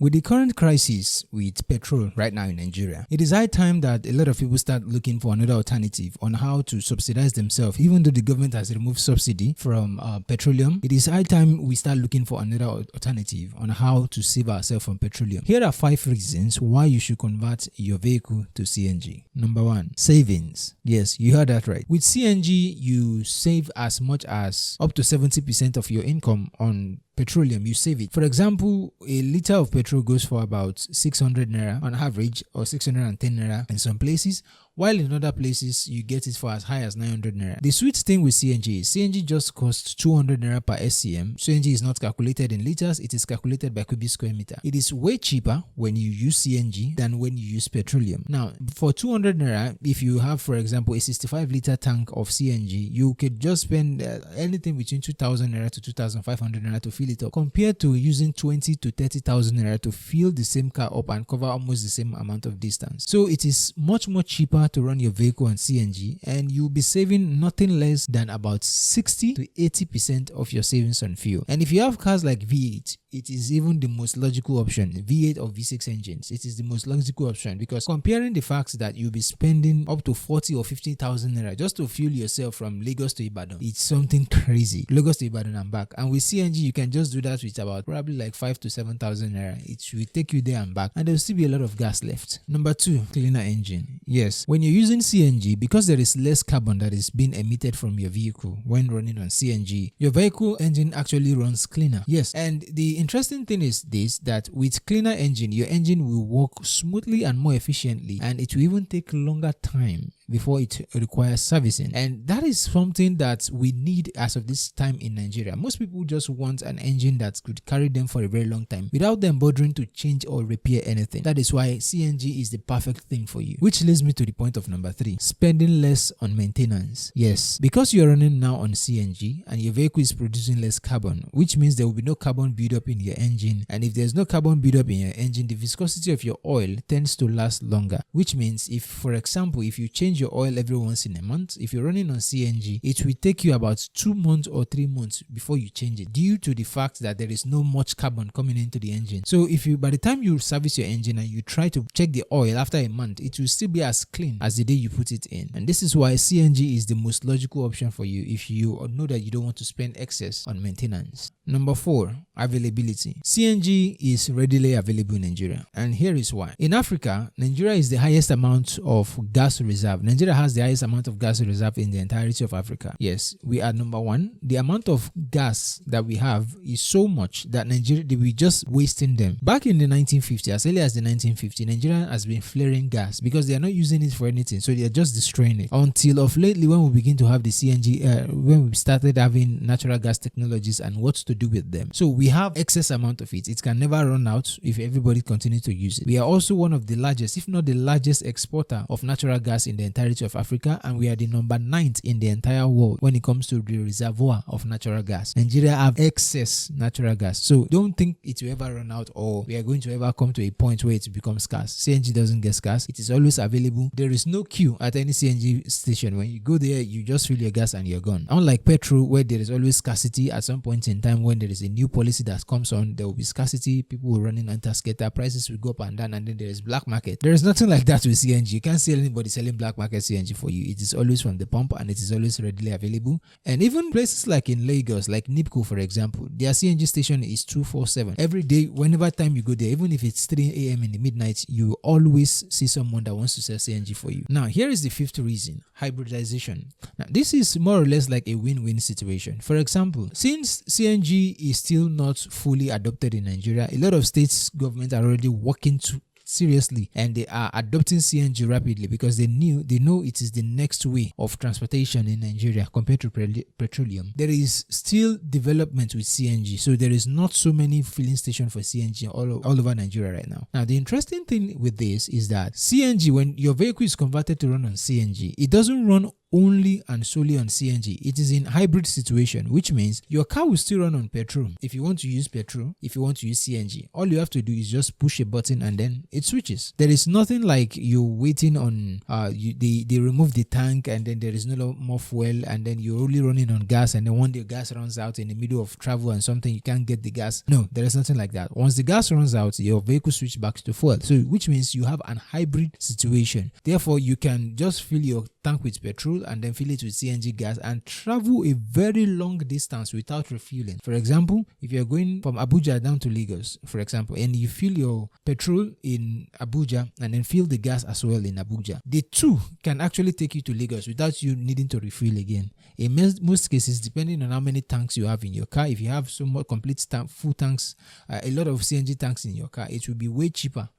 With the current crisis with petrol right now in Nigeria, it is high time that a lot of people start looking for another alternative on how to subsidize themselves. Even though the government has removed subsidy from petroleum, it is high time we start looking for another alternative on how to save ourselves from petroleum. Here are 5 reasons why you should convert your vehicle to CNG. Number 1, savings. Yes, you heard that right. With CNG, you save as much as up to 70% of your income on petroleum. You save it. For example, a liter of petrol goes for about 600 naira on average, or 610 naira in some places, while in other places you get it for as high as 900 naira. The sweet thing with CNG is CNG just costs 200 naira per SCM. CNG is not calculated in liters, it is calculated by cubic square meter. It is way cheaper when you use CNG than when you use petroleum. Now, for 200 naira, if you have, for example, a 65 liter tank of CNG, you could just spend anything between 2,000 naira to 2,500 naira to fill it up, compared to using 20 to 30,000 naira to fill the same car up and cover almost the same amount of distance. So it is much more cheaper to run your vehicle on CNG, and you'll be saving nothing less than about 60 to 80% of your savings on fuel. And if you have cars like V8, it is even the most logical option. V8 or V6 engines, it is the most logical option, because comparing the fact that you'll be spending up to 40 or 50,000 naira just to fuel yourself from Lagos to Ibadan, it's something crazy. Lagos to Ibadan and back. And with CNG, you can just do that with about probably like 5 to 7,000 naira. It will take you there and back, and there will still be a lot of gas left. Number 2, cleaner engine. Yes, when you're using CNG, because there is less carbon that is being emitted from your vehicle when running on CNG, your vehicle engine actually runs cleaner. Yes, and the interesting thing is this, that with cleaner engine, your engine will work smoothly and more efficiently, and it will even take longer time before it requires servicing. And that is something that we need as of this time in Nigeria. Most people just want an engine that could carry them for a very long time without them bothering to change or repair anything. That is why CNG is the perfect thing for you. Which leads me to the point of number 3, spending less on maintenance. Yes, because you're running now on CNG and your vehicle is producing less carbon, which means there will be no carbon buildup in your engine. And if there's no carbon buildup in your engine, the viscosity of your oil tends to last longer, which means if, for example, if you change your oil every once in a month, if you're running on CNG, it will take you about 2 months or 3 months before you change it, due to the fact that there is no much carbon coming into the engine. So if you, by the time you service your engine and you try to check the oil after a month, it will still be as clean as the day you put it in. And this is why CNG is the most logical option for you if you know that you don't want to spend excess on maintenance. Number 4, availability. CNG is readily available in Nigeria, and here is why. In Africa, Nigeria is the highest amount of gas reserve. Nigeria has the highest amount of gas reserve in the entirety of Africa. Yes, we are number 1. The amount of gas that we have is so much that Nigeria, we just wasting them. Back in the 1950s, as early as the 1950s, Nigeria has been flaring gas because they are not using it for anything, so they are just destroying it. Until of lately, when we begin to have the CNG, when we started having natural gas technologies and what to do with them. So we have excess amount of it. It can never run out if everybody continues to use it. We are also one of the largest, if not the largest, exporter of natural gas in the entirety of Africa, and we are the number 9th in the entire world when it comes to the reservoir of natural gas. Nigeria have excess natural gas, so don't think it will ever run out or we are going to ever come to a point where it becomes scarce. CNG doesn't get scarce. It is always available. There is no queue at any CNG station. When you go there, you just fill your gas and you're gone. Unlike petrol, where there is always scarcity. At some point in time, when there is a new policy that comes on, there will be scarcity. People will run in anti-skater, prices will go up and down, and then there is black market. There is nothing like that with CNG. You can't see anybody selling black market CNG for you. It is always from the pump, and it is always readily available. And even places like in Lagos, like NIPCO for example, their CNG station is 247. Every day, whenever time you go there, even if it's 3 a.m. in the midnight, you always see someone that wants to sell CNG for you. Now, here is the 5th reason, hybridization. Now, this is more or less like a win-win situation. For example, since CNG is still not fully adopted in Nigeria, a lot of states government are already working to seriously, and they are adopting CNG rapidly because they know it is the next way of transportation in Nigeria compared to petroleum. There is still development with CNG, so there is not so many filling stations for CNG all over Nigeria right now. Now, the interesting thing with this is that CNG, when your vehicle is converted to run on CNG, it doesn't run only and solely on CNG. It is in hybrid situation, which means your car will still run on petrol. If you want to use petrol, if you want to use CNG, all you have to do is just push a button and then it switches. There is nothing like you waiting on they remove the tank and then there is no more fuel and then you're only running on gas, and then one day gas runs out in the middle of travel and something, you can't get the gas. No, there is nothing like that. Once the gas runs out, your vehicle switch back to fuel. So which means you have an hybrid situation. Therefore, you can just fill your tank with petrol and then fill it with CNG gas and travel a very long distance without refueling. For example, if you're going from Abuja down to Lagos, for example, and you fill your petrol in Abuja and then fill the gas as well in Abuja, the two can actually take you to Lagos without you needing to refuel again. In most cases, depending on how many tanks you have in your car, if you have somewhat complete full tanks, a lot of CNG tanks in your car, it will be way cheaper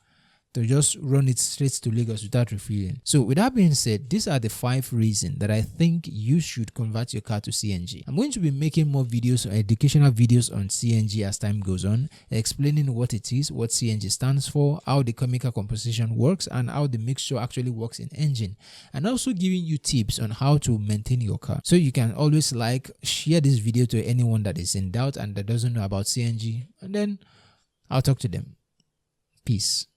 to just run it straight to Lagos without refueling. So with that being said, these are the 5 reasons that I think you should convert your car to CNG. I'm going to be making more videos, educational videos on CNG as time goes on, explaining what it is, what CNG stands for, how the chemical composition works, and how the mixture actually works in engine, and also giving you tips on how to maintain your car. So you can always share this video to anyone that is in doubt and that doesn't know about CNG, and then I'll talk to them. Peace.